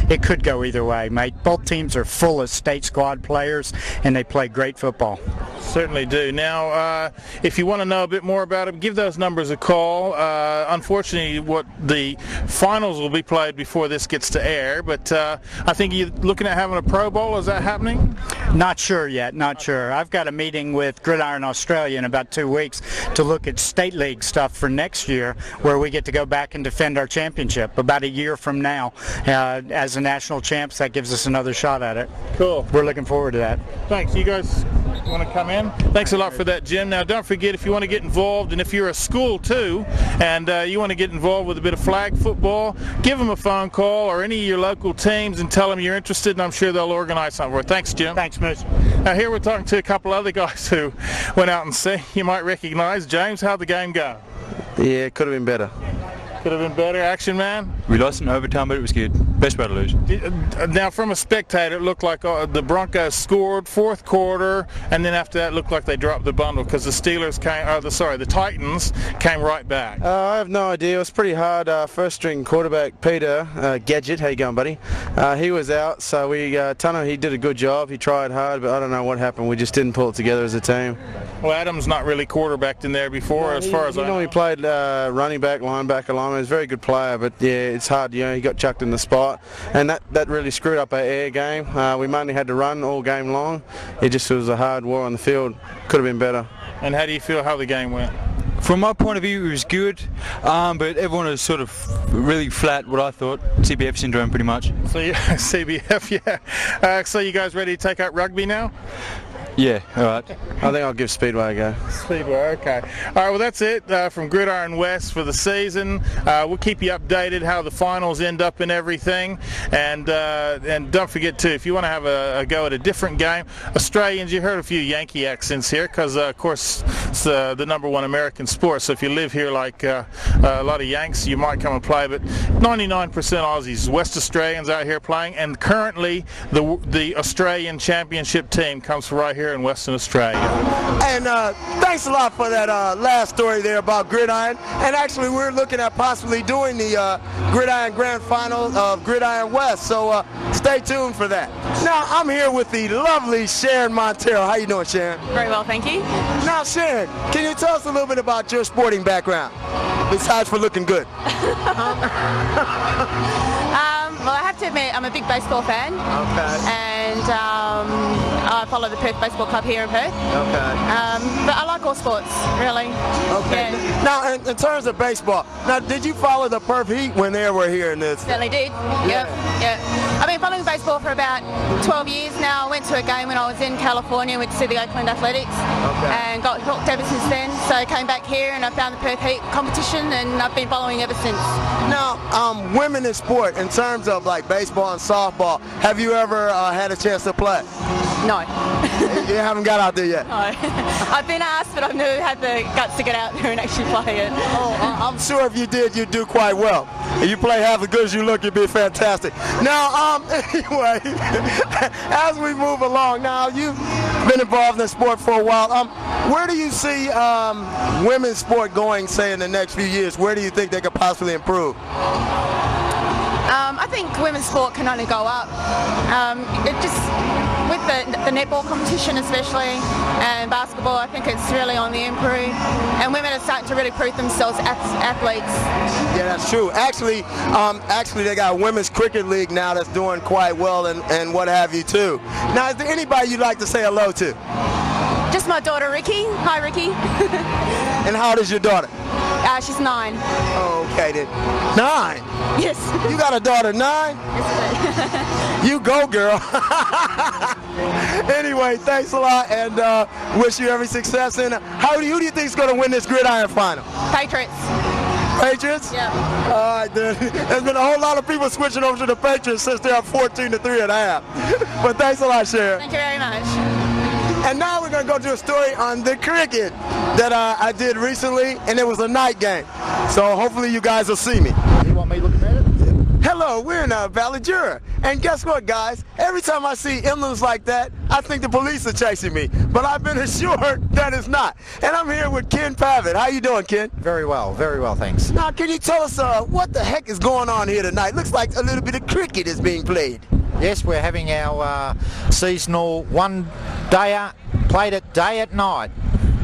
It could go either way, mate. Both teams are full of state squad players, and they play great football. Certainly do. Now, if you want to know a bit more about it, give those numbers a call. Unfortunately, the finals will be played before this gets to air, but I think you're looking at having a Pro Bowl. Is that happening? Not sure yet, not sure. I've got a meeting with Gridiron Australia in about 2 weeks to look at state league stuff for next year, where we get to go back and defend our championship about a year from now. As a national champs, that gives us another shot at it. Cool. We're looking forward to that. Thanks. You guys want to come in? Thanks a lot for that, Jim. Now, don't forget, if you want to get involved, and if you're a school too, and you want to get involved with a bit of flag football, give them a phone call or any of your local teams and tell them you're interested, and I'm sure they'll organize something for it. Thanks, Jim. Thanks, Moose. Now, here we're talking to a couple other guys who went out and see. You might recognize. James, how'd the game go? Yeah, it could have been better. Could have been better. Action man? We lost in overtime, but it was good. Best way to lose. Now, from a spectator, it looked like the Broncos scored fourth quarter, and then after that, it looked like they dropped the bundle because the Steelers the Titans came right back. I have no idea. It was pretty hard. First string quarterback Peter Gadget, how you going, buddy? He was out, so Tunner, he did a good job. He tried hard, but I don't know what happened. We just didn't pull it together as a team. Well, Adam's not really quarterbacked in there before, as far as I know. He played running back, linebacker, lineman. He was a very good player, but yeah, it's hard. He got chucked in the spot, and that really screwed up our air game. We mainly had to run all game long. It was a hard war on the field. Could have been better. And how do you feel how the game went? From my point of view, it was good, but everyone was sort of really flat, what I thought. CBF syndrome, pretty much. So CBF, yeah. So you guys ready to take out rugby now? Yeah, all right. I think I'll give Speedway a go. Speedway, okay. All right, well, that's it from Gridiron West for the season. We'll keep you updated how the finals end up and everything. And don't forget, too, if you want to have a go at a different game, Australians, you heard a few Yankee accents here because, of course, it's the #1 American sport. So if you live here like a lot of Yanks, you might come and play. But 99% Aussies, West Australians out here playing. And currently, the Australian championship team comes from right here in Western Australia. And thanks a lot for that last story there about Gridiron. And actually, we're looking at possibly doing the Gridiron Grand Final of Gridiron West. So stay tuned for that. Now, I'm here with the lovely Sharon Montero. How you doing, Sharon? Very well, thank you. Now, Sharon, can you tell us a little bit about your sporting background, besides for looking good? Well, I have to admit, I'm a big baseball fan. Okay. And I follow the Perth Baseball Club here in Perth. Okay. But I like all sports, really. Okay. Yeah. Now, in terms of baseball, did you follow the Perth Heat when they were here in this? Certainly did. Yep. I've been following baseball for about 12 years now. I went to a game when I was in California, went to see the Oakland Athletics, and got hooked ever since then. So I came back here and I found the Perth Heat competition, and I've been following ever since. Now, women in sport, in terms of like baseball and softball, have you ever had a chance to play? No. You haven't got out there yet? No. I've been asked, but I've never had the guts to get out there and actually play it. Oh, I'm sure if you did, you'd do quite well. If you play half as good as you look, you'd be fantastic. Now, anyway, as we move along, now you've been involved in sport for a while. Where do you see women's sport going, say, in the next few years? Where do you think they could possibly improve? I think women's sport can only go up. It just, with the netball competition especially, and basketball, I think it's really on the improve. And women are starting to really prove themselves as athletes. Yeah, that's true. Actually, they got a women's cricket league now that's doing quite well, and what have you too. Now, is there anybody you'd like to say hello to? Just my daughter Ricky. Hi Ricky. And how old is your daughter? She's 9. Okay then. 9? Yes. You got a daughter 9? Yes, you go, girl. Anyway, thanks a lot, and wish you every success. And who do you think is going to win this Gridiron final? Patriots. Patriots? Yeah. All right, then. There's been a whole lot of people switching over to the Patriots since they're up 14-3.5. But thanks a lot, Sharon. Thank you very much. And now we're going to go to a story on the cricket that I did recently, and it was a night game. So hopefully you guys will see me. You want me looking at it? Hello, we're in Valladura. And guess what, guys? Every time I see emblems like that, I think the police are chasing me. But I've been assured that it's not. And I'm here with Ken Pavitt. How you doing, Ken? Very well, thanks. Now, can you tell us what the heck is going on here tonight? Looks like a little bit of cricket is being played. Yes, we're having our seasonal one-dayer, played it day at night,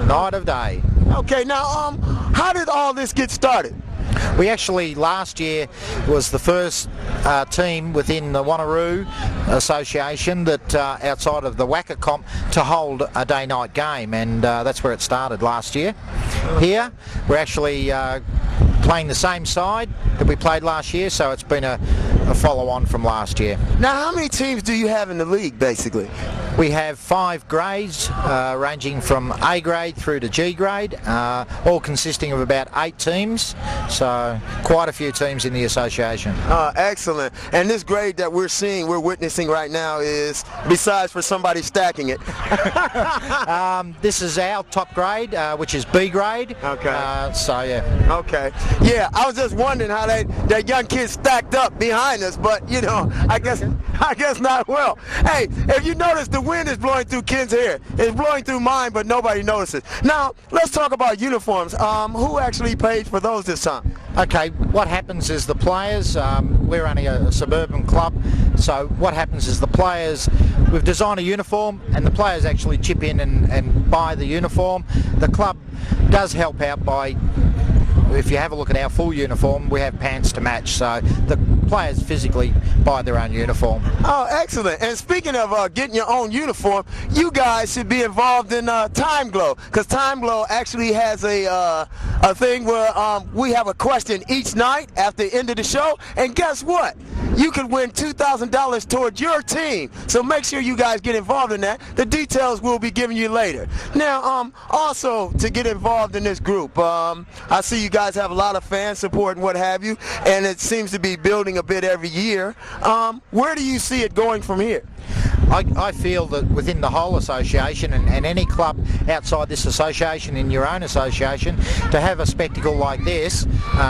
night of day. Okay, now, how did all this get started? We actually, last year, was the first team within the Wanneroo Association that outside of the WACA comp to hold a day-night game, and that's where it started last year. Here, we're actually playing the same side that we played last year, so it's been a follow-on from last year. Now, how many teams do you have in the league, basically? We have 5 grades, ranging from A grade through to G grade, all consisting of about 8 teams, so quite a few teams in the association. Excellent. And this grade that we're witnessing right now is, besides for somebody stacking it. This is our top grade, which is B grade. Okay. So yeah. Okay. Yeah, I was just wondering how that young kid stacked up behind us, but you know, I guess not well. Hey, if you notice, the wind is blowing through Ken's hair. It's blowing through mine, but nobody notices. Now, let's talk about uniforms. Who actually paid for those this time? Okay, what happens is the players, we're only a suburban club, so what happens is the players, we've designed a uniform and the players actually chip in and buy the uniform. The club does help out by, if you have a look at our full uniform, we have pants to match, so the players physically buy their own uniform. Oh, excellent. And speaking of getting your own uniform, you guys should be involved in Time Glow, because Time Glow actually has a thing where we have a question each night after the end of the show, and guess what? You could win $2,000 towards your team. So make sure you guys get involved in that. The details we'll be giving you later. Now, also to get involved in this group, I see you guys have a lot of fan support and what have you, and it seems to be building a bit every year. Where do you see it going from here? I feel that within the whole association and any club outside this association, in your own association, to have a spectacle like this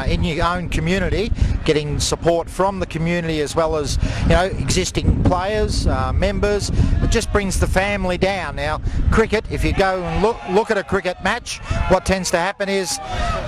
in your own community, getting support from the community as well as, you know, existing players, members, it just brings the family down. Now, cricket, if you go and look at a cricket match, what tends to happen is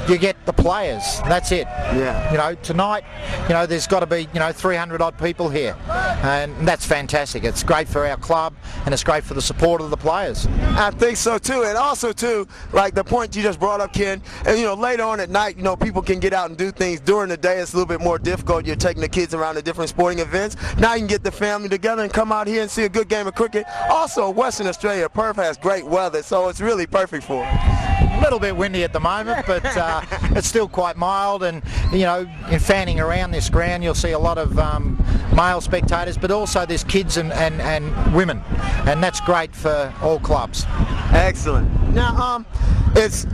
you get the players. That's it. Yeah. You know, tonight, you know, there's got to be, you know, 300 odd people here, and that's fantastic. It's great for our club and it's great for the support of the players. I think so too, and also too, like the point you just brought up, Ken, and you know, later on at night, you know, people can get out and do things. During the day it's a little bit more difficult. You're taking the kids around to different sporting events. Now you can get the family together and come out here and see a good game of cricket. Also, Western Australia, Perth has great weather, so it's really perfect for it. A little bit windy at the moment, but it's still quite mild, and you know, in fanning around this ground you'll see a lot of male spectators, but also there's kids and women, and that's great for all clubs. Excellent. Now,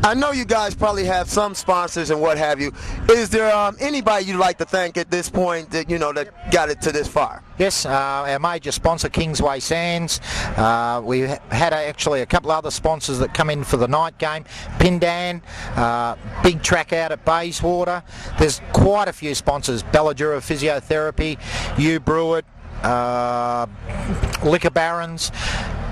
I know you guys probably have some sponsors and what have you. Is there anybody you'd like to thank at this point that that got it to this far? Yes, our major sponsor, Kingsway Sands. We had actually a couple other sponsors that come in for the night game. Pindan, big track out at Bayswater. There's quite a few sponsors. Belladura Physiotherapy, U Brewitt, Liquor Barons.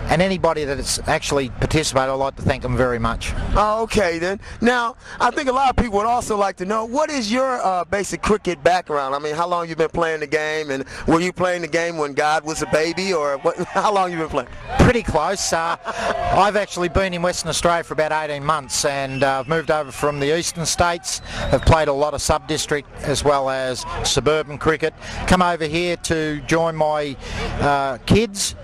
And anybody that has actually participated, I'd like to thank them very much. Oh, okay then. Now, I think a lot of people would also like to know, what is your basic cricket background? I mean, how long you been playing the game, and were you playing the game when God was a baby, or what? How long you been playing? Pretty close. I've actually been in Western Australia for about 18 months, and I've moved over from the eastern states. I've played a lot of sub-district as well as suburban cricket. Come over here to join my kids,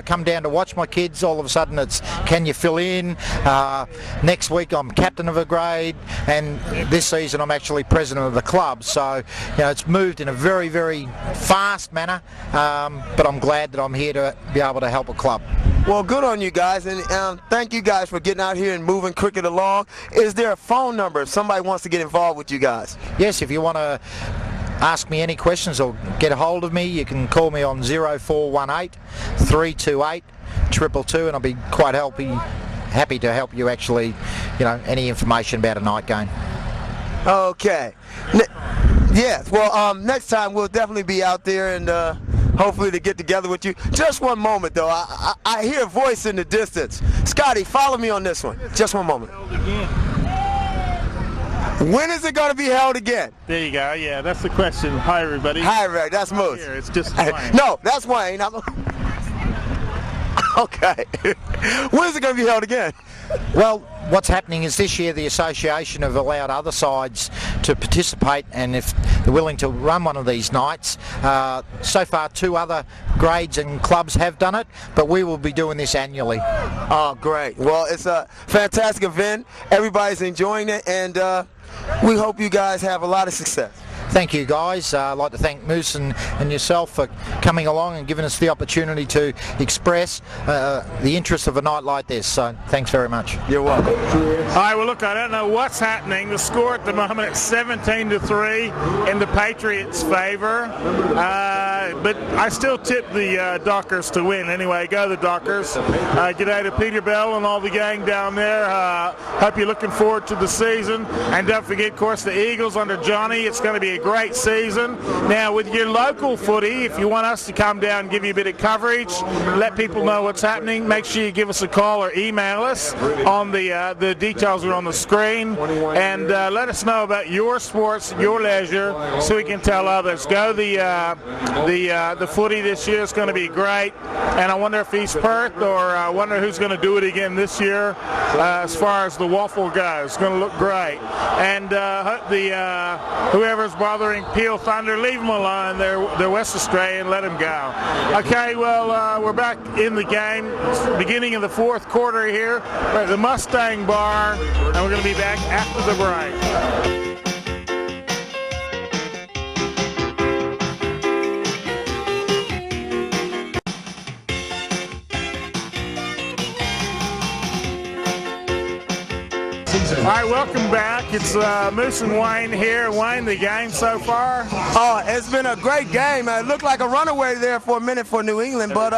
come down to watch my kids. All of a sudden it's, can you fill in? Next week I'm captain of a grade, and this season I'm actually president of the club. So it's moved in a very, very fast manner, but I'm glad that I'm here to be able to help a club. Well, good on you guys, and thank you guys for getting out here and moving cricket along. Is there a phone number if somebody wants to get involved with you guys? Yes, if you want to ask me any questions or get a hold of me, you can call me on 0418 328 222, and I'll be quite happy to help you actually, any information about a night game. Okay. Yes, well, next time we'll definitely be out there, and hopefully to get together with you. Just one moment, though. I hear a voice in the distance. Scotty, follow me on this one. Just one moment. When is it going to be held again? There you go. Yeah, that's the question. Hi, everybody. Hi, Rick. That's Moose. Here, it's just Wayne. No, that's Wayne. Okay. When is it going to be held again? Well, what's happening is this year the association have allowed other sides to participate, and if they're willing to run one of these nights, so far 2 other grades and clubs have done it, but we will be doing this annually. Oh, great. Well, it's a fantastic event. Everybody's enjoying it, and we hope you guys have a lot of success. Thank you, guys. I'd like to thank Moose and yourself for coming along and giving us the opportunity to express the interest of a night like this. So thanks very much. You're welcome. All right, well, look, I don't know what's happening. The score at the moment is 17-3 in the Patriots' favor. But I still tip the Dockers to win. Anyway, go the Dockers. G'day to Peter Bell and all the gang down there. Hope you're looking forward to the season. And don't forget, of course, the Eagles under Johnny. It's going to be a great season. Now, with your local footy, if you want us to come down and give you a bit of coverage, let people know what's happening, make sure you give us a call or email us. On the details are on the screen, and let us know about your sports, your leisure, so we can tell others. Go the footy this year is going to be great, and I wonder if East Perth, or I wonder who's going to do it again this year. As far as the waffle goes, it's going to look great, and whoever's bothering Peel Thunder, leave them alone. They're West Australian, let them go. Okay, well, we're back in the game, beginning of the 4th quarter here. We're at the Mustang bar, and we're going to be back after the break. All right, welcome back. It's Moose and Wayne here. Wayne, the game so far? Oh, it's been a great game. It looked like a runaway there for a minute for New England, but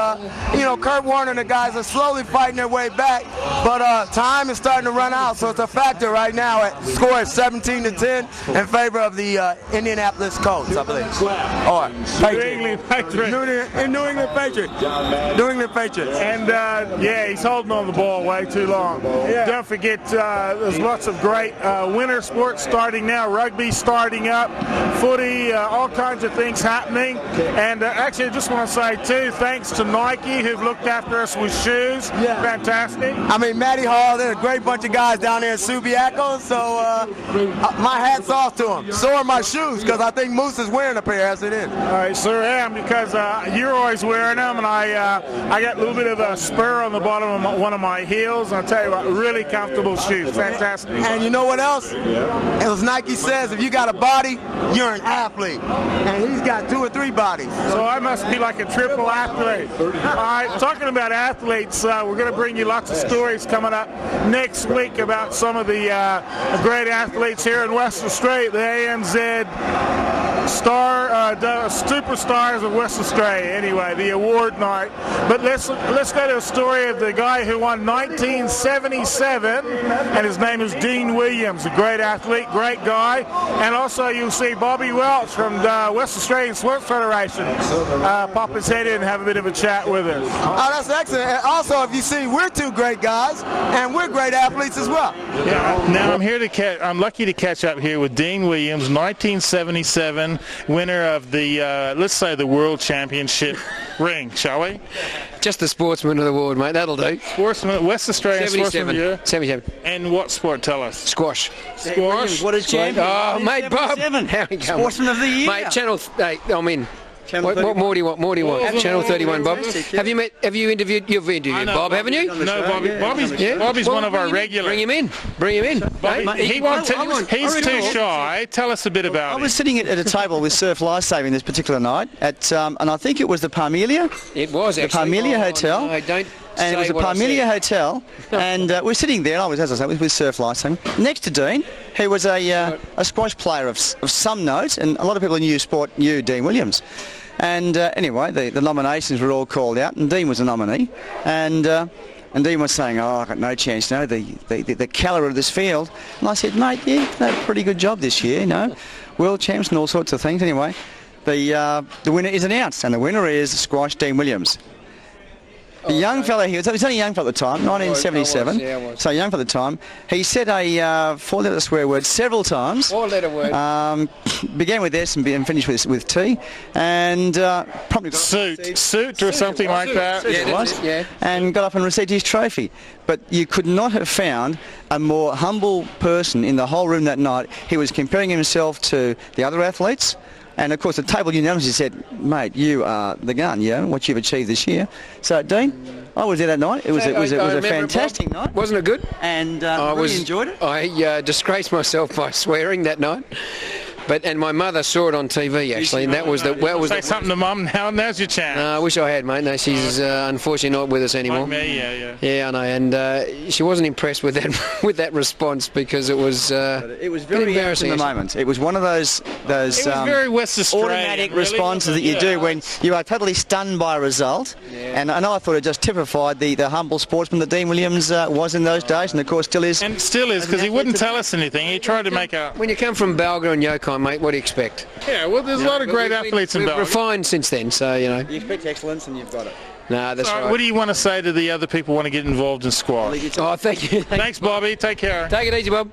Kurt Warner and the guys are slowly fighting their way back. But time is starting to run out, so it's a factor right now. Score is 17-10 in favor of the Indianapolis Colts, I believe. All right, New England Patriots. New England Patriots. New England Patriots. And yeah, he's holding on the ball way too long. Yeah. Don't forget, there's lots lots of great winter sports starting now. Rugby starting up, footy, all kinds of things happening. And actually, I just want to say too, thanks to Nike who've looked after us with shoes. Yeah. Fantastic. I mean, Matty Hall, they're a great bunch of guys down there in Subiaco, so my hat's off to them. So are my shoes, because I think Moose is wearing a pair as it is. All right, sure am, because you're always wearing them, and I got a little bit of a spur on the bottom of one of my heels, and I'll tell you what, really comfortable shoes. Fantastic. And you know what else? As Nike says, if you got a body, you're an athlete. And he's got 2 or 3 bodies. So I must be like a triple athlete. All right, talking about athletes, we're going to bring you lots of stories coming up next week about some of the great athletes here in West Australia, the ANZ Superstars of West Australia, anyway, the award night. But let's go to a story of the guy who won 1977, and his name is Dean Williams, a great athlete, great guy. And also you'll see Bobby Welch from the West Australian Sports Federation pop his head in and have a bit of a chat with us. Oh, that's excellent. And also, if you see, we're 2 great guys, and we're great athletes as well. Yeah, now I'm lucky to catch up here with Dean Williams, 1977 winner of the, let's say, the World Championship ring, shall we? Just the Sportsman of the Award, mate. That'll do. Sportsman, West Australian Sportsman of the Year. 77. And what sport, tell us? Squash. Squash? What a champion. Oh, mate, Bob. How we going? Sportsman of the Year. Mate, Channel... I'm in. What more do you want? Channel 31, Bob. Have you interviewed? You've interviewed Bob, haven't you? No, Bobby's one of our regulars. Bring him in. He's too shy. Tell us a bit about it. I was sitting at a table with Surf Lifesaving this particular night at, and I think it was the Parmelia. It was actually. The Parmelia Hotel. No, don't. And it was a Parmelia Hotel, and we're sitting there, and I was, as I say, with Surf Lifesaving, next to Dean, who was a squash player of some note, and a lot of people knew Dean Williams. And anyway, the nominations were all called out, and Dean was a nominee, and Dean was saying, "Oh, I've got no chance, the calibre of this field." And I said, "Mate, you've done a pretty good job this year, world champs and all sorts of things." Anyway, the winner is announced, and the winner is squash Dean Williams. The young fella, he was only a young fella at the time, 1977, so young for the time. He said a 4-letter swear word several times. 4-letter word. Began with S and finished with T, and probably got suit or something like that. Yeah, it was. Yeah. And got up and received his trophy. But you could not have found a more humble person in the whole room that night. He was comparing himself to the other athletes. And of course the table unanimously said, "Mate, you are the gun, what you've achieved this year." So Dean, I was there that night. It was a fantastic night. Wasn't it good? And really enjoyed it. I disgraced myself by swearing that night. And my mother saw it on TV actually, and that was the. Say something to Mum now. Now's your chance. I wish I had, mate. No, she's unfortunately not with us anymore. Like me, yeah. Yeah, I know, and she wasn't impressed with that response because it was. It was very embarrassing in the moment. It was one of those. It was very West Australian, automatic responses that you do when you are totally stunned by a result. Yeah. And I thought it just typified the humble sportsman that Dean Williams was in those days, and of course still is. And still is, because he wouldn't tell us anything. He tried to make a. When you come from Balga and Yukon, mate, what do you expect? Yeah, well, there's a lot of great athletes in Balga. We've refined since then, so You expect excellence, and you've got it. No, that's right. What do you want to say to the other people who want to get involved in squash? Oh, thank you. Thanks, Bobby. Take care. Take it easy, Bob.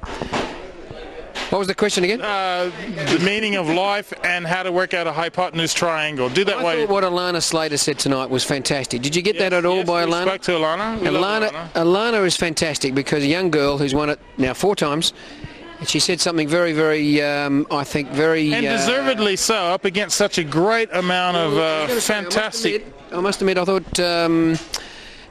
What was the question again? The meaning of life and how to work out a hypotenuse triangle. Do that way. I thought what Alana Slater said tonight was fantastic. Did you get that at all by Alana? Spoke to Alana. Alana is fantastic because a young girl who's won it now 4 times. She said something very, very, I think, very... And deservedly so, up against such a great amount of fantastic... I must admit, I thought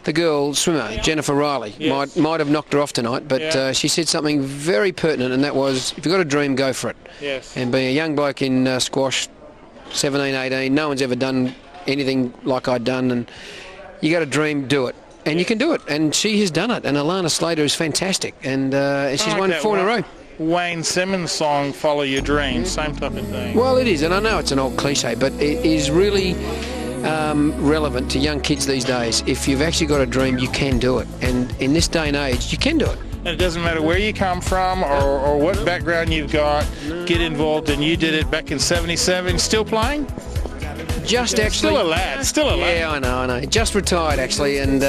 the girl swimmer, Jennifer Riley, might have knocked her off tonight, but she said something very pertinent, and that was, if you've got a dream, go for it. Yes. And being a young bloke in squash, 17, 18, no one's ever done anything like I'd done, and you got a dream, do it. And you can do it, and she has done it, and Alana Slater is fantastic, and she's won 4 in a row. Wayne Simmons song, Follow Your Dreams, same type of thing. Well, it is, and I know it's an old cliche, but it is really relevant to young kids these days. If you've actually got a dream, you can do it, and in this day and age, you can do it. And it doesn't matter where you come from or what background you've got, get involved, and you did it back in 77. Still playing? Just actually... Still a lad, still a lad. Yeah, I know. Just retired, actually, and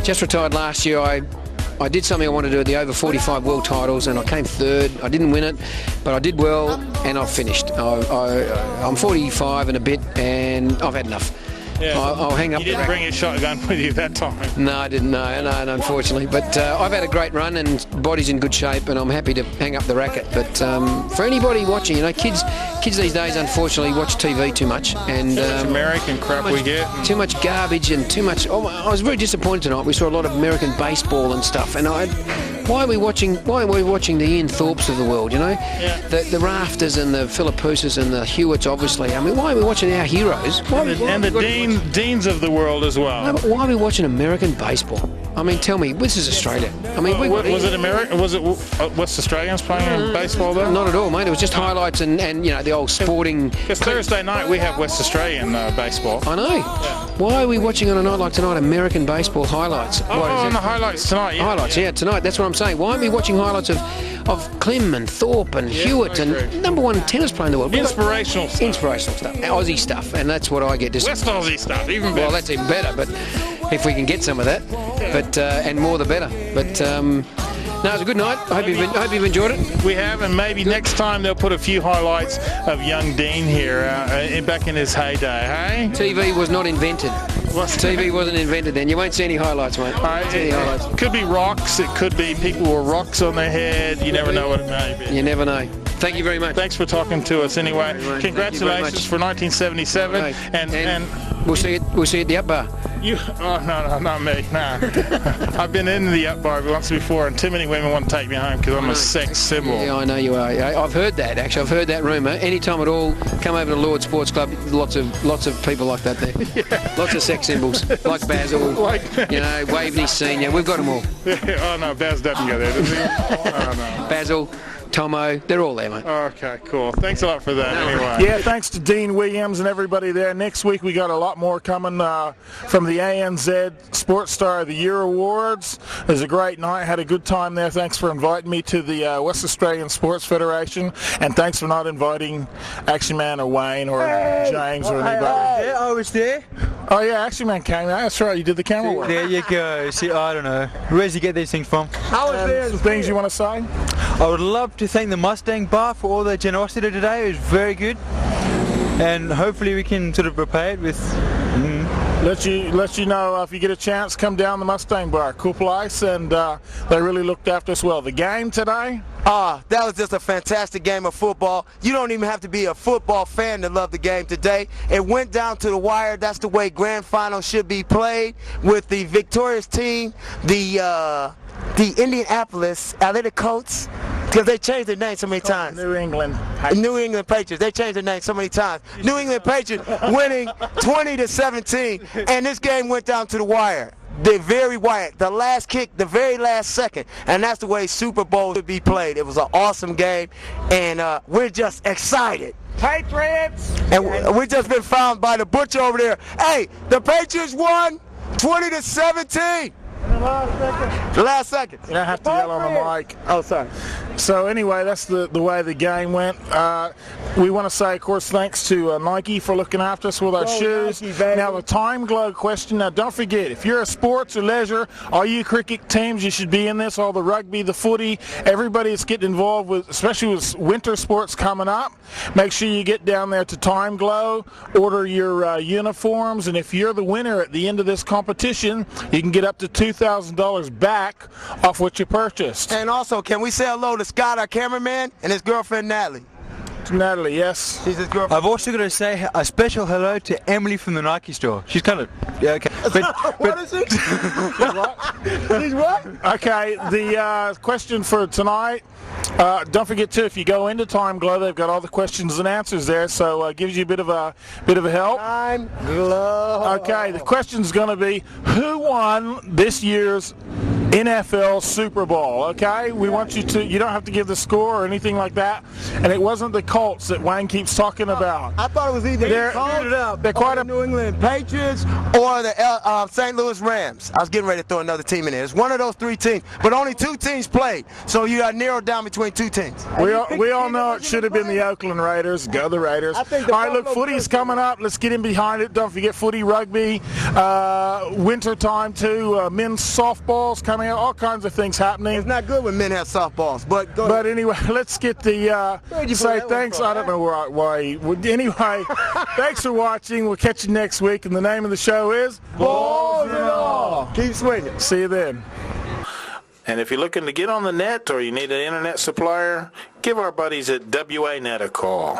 just retired last year. I I did something I wanted to do at the over 45 world titles, and I came third. I didn't win it, but I did well, and I finished. I'm 45 and a bit, and I've had enough. Yeah. I'll hang up. You didn't bring your shotgun with you that time. No, I didn't. No, unfortunately. But I've had a great run, and body's in good shape, and I'm happy to hang up the racket. But for anybody watching, kids these days, unfortunately, watch TV too much, and too much American crap we get. Too much garbage and too much. Oh, I was very disappointed tonight. We saw a lot of American baseball and stuff, and why are we watching the Ian Thorpes of the world? The Rafters and the Philippoussis and the Hewitts, obviously. I mean, why are we watching our heroes? And the Deans of the world as well. No, but why are we watching American baseball? I mean, tell me, this is Australia. I mean, was it America? Was it West Australians playing baseball there? Not at all, mate. It was just highlights and the old sporting. Because Thursday night we have West Australian baseball. I know. Yeah. Why are we watching on a night like tonight American baseball highlights? On the highlights tonight. Yeah. Highlights, yeah, tonight. That's what I'm saying. Why aren't we watching highlights of Klim and Thorpe and Hewitt and #1 tennis player in the world? Inspirational stuff. Aussie stuff, and that's what I get disappointed. West Aussie stuff, even better. Well, that's even better, but if we can get some of that, but and more the better. But no, it was a good night. I hope you've enjoyed it. We have, and maybe next time they'll put a few highlights of young Dean here back in his heyday, hey? TV was not invented. TV wasn't invented then. You won't see any highlights, mate. It could be rocks. It could be people with rocks on their head. You never know what it may be. You never know. Thank you very much. Thanks for talking to us anyway. Congratulations for 1977. Right. And we'll see you at the Up Bar. No, not me. Nah. I've been in the Up Bar once before, and too many women want to take me home because I'm a sex symbol. Yeah, I know you are. I've heard that, actually. I've heard that rumour. Anytime at all, come over to Lord Sports Club, lots of people like that there. Yeah. Lots of sex symbols, like Basil, Waveney Senior. We've got them all. Oh, no, Baz doesn't go there, does he? Oh, no. Basil, Tomo, they're all there, mate. Okay, cool. Thanks a lot for that, anyway. Yeah, thanks to Dean Williams and everybody there. Next week we got a lot more coming from the ANZ Sports Star of the Year Awards. It was a great night. Had a good time there. Thanks for inviting me to the West Australian Sports Federation, and thanks for not inviting Action Man or Wayne or James or anybody. Yeah, I was there. Oh yeah, Action Man came out. That's right, you did the camera work. There you go. See, I don't know. Where does he get these things from? How was there? Some things you want to say? I would love to thank the Mustang bar for all their generosity today. It was very good, and hopefully we can sort of repay it with let you know if you get a chance, come down the Mustang bar. Cool place, and they really looked after us well. The game today? That was just a fantastic game of football. You don't even have to be a football fan to love the game today. It went down to the wire. That's the way grand finals should be played, with the victorious team, the Indianapolis Athletic Colts, because they changed their name so many times. New England Patriots. They changed their name so many times. New England Patriots winning 20-17, and this game went down to the wire. The very wire, the last kick, the very last second, and that's the way Super Bowl should be played. It was an awesome game, and we're just excited. Patriots! And we just been found by the butcher over there. Hey, the Patriots won 20-17. The last second. You don't have to yell on the mic. Oh, sorry. So anyway, that's the way the game went. We want to say, of course, thanks to Nike for looking after us with our shoes. Nike, now the time glow question. Now don't forget, if you're a sports or leisure, all you cricket teams, you should be in this. All the rugby, the footy, everybody that's getting involved with, especially with winter sports coming up. Make sure you get down there to Time Glow, order your uniforms, and if you're the winner at the end of this competition, you can get up to $2,000 back off what you purchased. And also, can we say hello to Scott, our cameraman, and his girlfriend Natalie? Natalie, yes. She's his girlfriend. I've also got to say a special hello to Emily from the Nike store. She's kind of okay. What is it? She's what? Okay, the question for tonight. Don't forget too, if you go into Time Glow, they've got all the questions and answers there, so it gives you a bit of a help. Time Glow. Okay, the question's going to be, who won this year's NFL Super Bowl? Okay, we want you to. You don't have to give the score or anything like that. And it wasn't the Colts that Wayne keeps talking about. I thought it was either they're quite the New England Patriots or the St. Louis Rams. I was getting ready to throw another team in there. It's one of those three teams, but only two teams played, so you got narrowed down between two teams. We all know it should have been the Oakland Raiders. Go the Raiders. All right, look, footy's coming up. Let's get in behind it. Don't forget footy, rugby, winter time too. Men's softball's coming mean, all kinds of things happening. It's not good when men have softballs, but go But anyway, let's get the say thanks. I don't know why. Anyway, thanks for watching. We'll catch you next week. And the name of the show is Balls and All. Keep swinging. See you then. And if you're looking to get on the net or you need an internet supplier, give our buddies at WA Net a call.